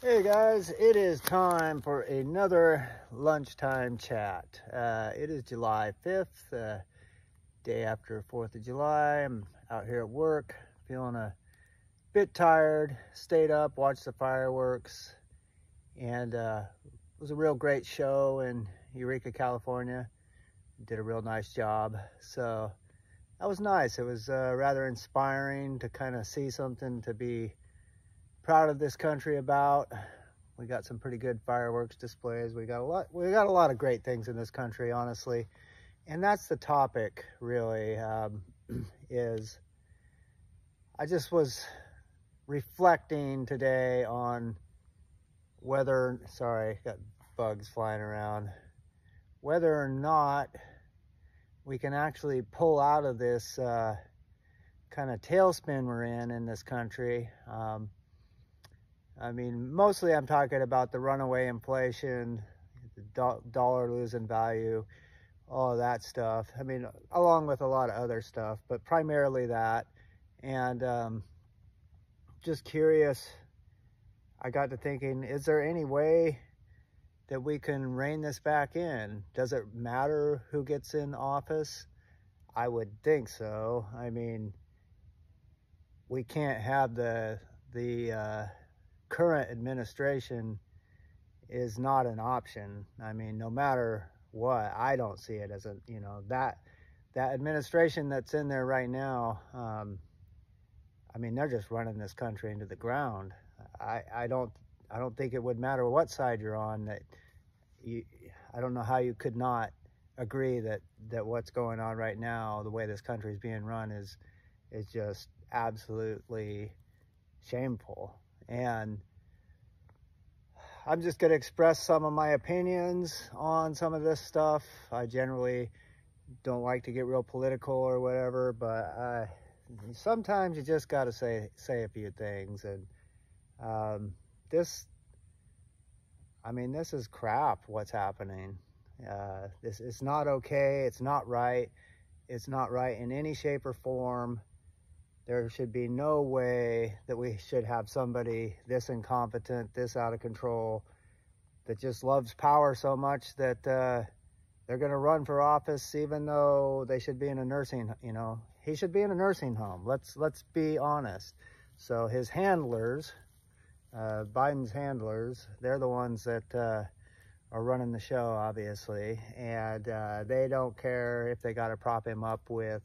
Hey guys, it is time for another lunchtime chat. It is July 5th, day after 4th of July. I'm out here at work, feeling a bit tired, stayed up, watched the fireworks, and it was a real great show in Eureka, California. Did a real nice job. So that was nice. It was rather inspiring to kind of see something to be proud of this country about. We got some pretty good fireworks displays. We got a lot of great things in this country, honestly. And that's the topic, really, is I just was reflecting today on whether, sorry, got bugs flying around, whether or not we can actually pull out of this kind of tailspin we're in this country. I mean, mostly I'm talking about the runaway inflation, the dollar losing value, all of that stuff. I mean, along with a lot of other stuff, but primarily that. And just curious, I got to thinking, is there any way that we can rein this back in? Does it matter who gets in office? I would think so. I mean, we can't have the current administration is not an option. I mean, no matter what, I don't see it as a, that administration that's in there right now. I mean, they're just running this country into the ground. I don't think it would matter what side you're on. I don't know how you could not agree that what's going on right now, the way this country is being run, is just absolutely shameful. And I'm just going to express some of my opinions on some of this stuff. I generally don't like to get real political or whatever, but sometimes you just got to say a few things. And this is crap, what's happening. This is not okay. It's not right. It's not right in any shape or form. There should be no way that we should have somebody this incompetent, this out of control, that just loves power so much that they're going to run for office, even though they should be in a nursing, he should be in a nursing home. Let's be honest. So his handlers, Biden's handlers, they're the ones that are running the show, obviously, and they don't care if they got to prop him up with.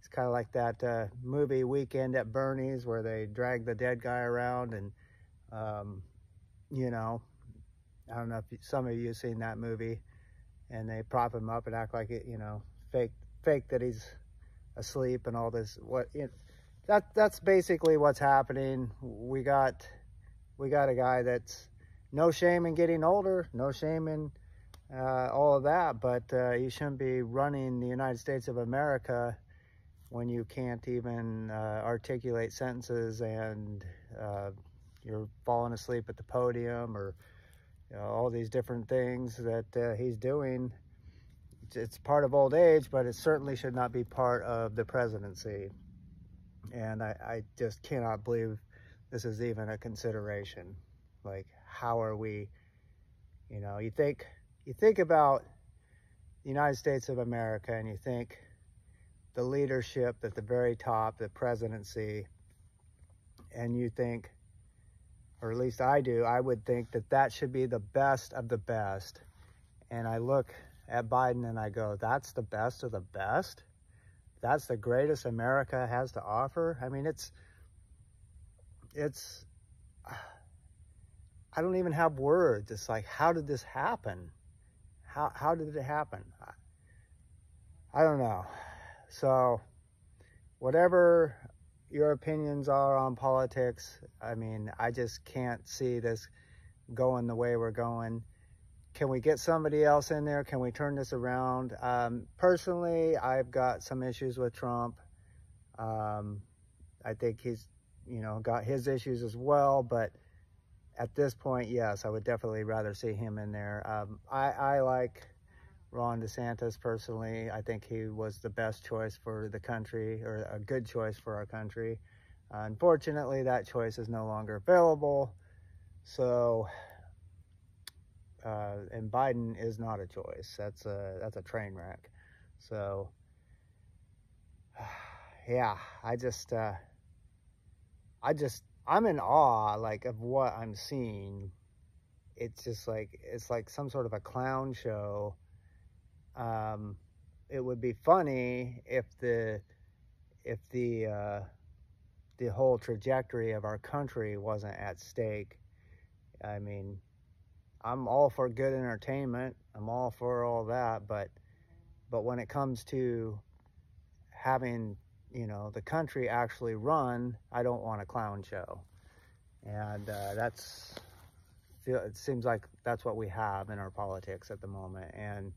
It's kind of like that movie Weekend at Bernie's, where they drag the dead guy around, and I don't know if some of you have seen that movie, and they prop him up and act like it, fake that he's asleep and all this. That's basically what's happening. We got a guy that's no shame in getting older, no shame in all of that, but you shouldn't be running the United States of America when you can't even articulate sentences, and you're falling asleep at the podium, or all these different things that he's doing. It's part of old age, but it certainly should not be part of the presidency. And I just cannot believe this is even a consideration. Like, how are we, you think about the United States of America, and you think the leadership at the very top, the presidency, and you think, or at least I do, I would think that should be the best of the best. And I look at Biden and I go, that's the best of the best? That's the greatest America has to offer? I mean, it's I don't even have words. It's like, how did this happen? How did it happen? I don't know. So whatever your opinions are on politics, I mean, I just can't see this going the way we're going. Can we get somebody else in there? Can we turn this around? Personally, I've got some issues with Trump. I think he's, got his issues as well. But at this point, yes, I would definitely rather see him in there. I like Ron DeSantis personally. I think he was the best choice for the country, or a good choice for our country. Unfortunately, that choice is no longer available. So, and Biden is not a choice. That's a train wreck. So, yeah, I'm in awe, like, of what I'm seeing. It's just like, it's like some sort of a clown show. It would be funny if the whole trajectory of our country wasn't at stake. I mean, I'm all for good entertainment. I'm all for all that, but when it comes to having, the country actually run, I don't want a clown show. And it seems like that's what we have in our politics at the moment. And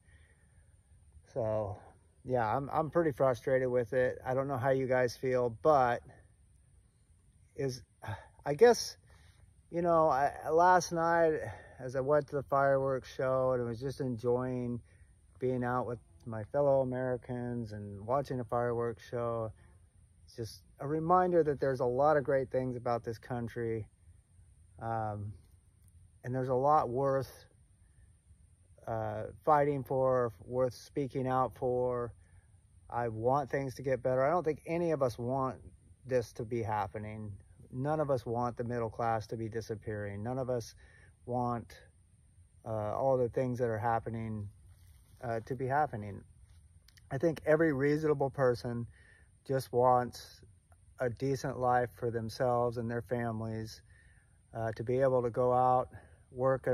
so, yeah, I'm pretty frustrated with it. I don't know how you guys feel, but I guess, last night as I went to the fireworks show and I was just enjoying being out with my fellow Americans and watching a fireworks show, it's just a reminder that there's a lot of great things about this country. And there's a lot worth fighting for, worth speaking out for. I want things to get better. I don't think any of us want this to be happening. None of us want the middle class to be disappearing. None of us want all the things that are happening to be happening. I think every reasonable person just wants a decent life for themselves and their families, to be able to go out, work,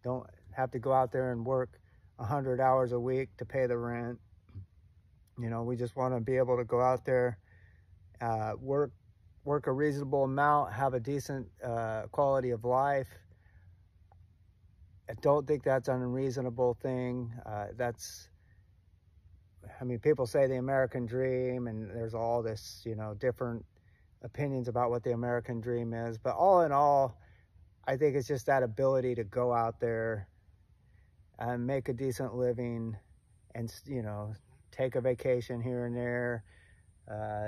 don't have to go out there and work 100 hours a week to pay the rent. We just want to be able to go out there, work a reasonable amount, have a decent quality of life. I don't think that's an unreasonable thing. People say the American dream, and there's all this, different opinions about what the American dream is. But all in all, I think it's just that ability to go out there and make a decent living and, take a vacation here and there,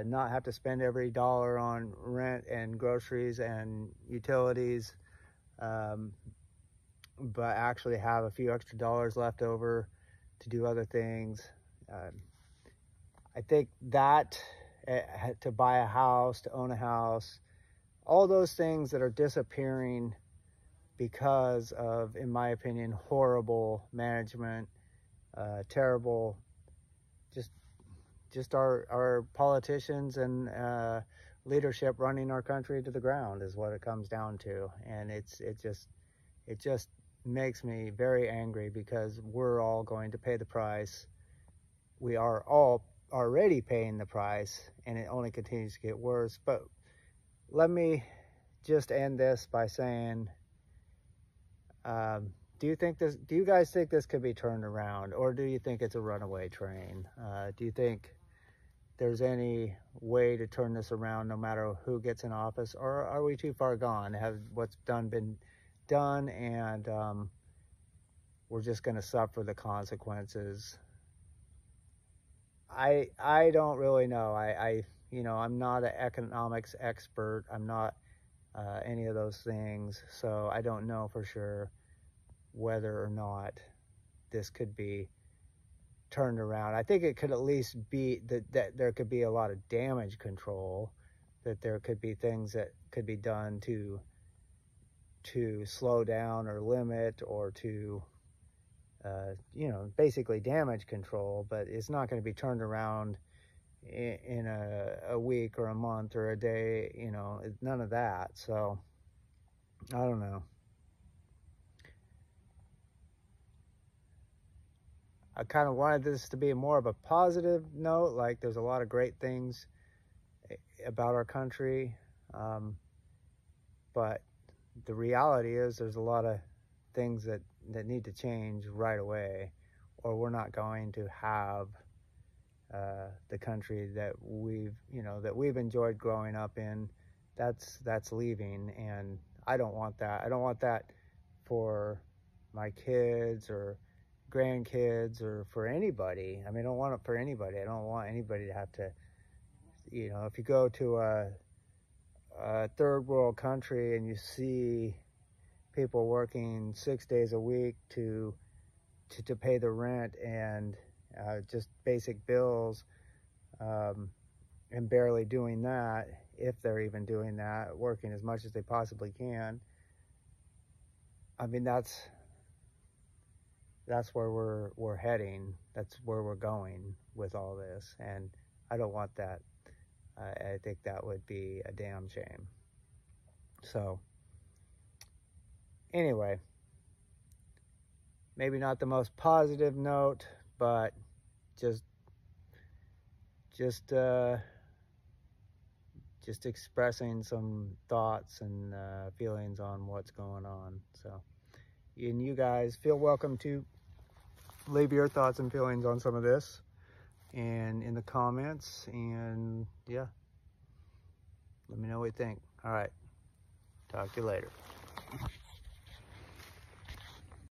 not have to spend every dollar on rent and groceries and utilities, but actually have a few extra dollars left over to do other things. I think that to buy a house, to own a house, all those things that are disappearing because of, in my opinion, horrible management, terrible, just our politicians and leadership running our country to the ground is what it comes down to. And it just makes me very angry, because we're all going to pay the price. We are all already paying the price, and it only continues to get worse. But let me just end this by saying, do you guys think this could be turned around, or do you think it's a runaway train? Do you think there's any way to turn this around, no matter who gets in office, or are we too far gone? Have what's done been done, and we're just going to suffer the consequences? I don't really know. I'm not an economics expert. I'm not any of those things, so I don't know for sure whether or not this could be turned around. I think it could at least be that there could be a lot of damage control, that there could be things that could be done to slow down or limit, or to basically damage control. But it's not going to be turned around in a week or a month or a day, none of that. So I don't know. I kind of wanted this to be more of a positive note, like there's a lot of great things about our country, but the reality is there's a lot of things that need to change right away, or we're not going to have the country that we've enjoyed growing up in. That's leaving, and I don't want that. I don't want that for my kids or grandkids, or for anybody. I don't want it for anybody. I don't want anybody to have to, if you go to a a third world country and you see people working 6 days a week to pay the rent and just basic bills, and barely doing that, if they're even doing that, working as much as they possibly can. I mean, that's where we're heading. That's where we're going with all this, and I don't want that. I think that would be a damn shame. So anyway, maybe not the most positive note, but just expressing some thoughts and feelings on what's going on. So, and you guys feel welcome to leave your thoughts and feelings on some of this and in the comments, and yeah, let me know what you think. All right, talk to you later.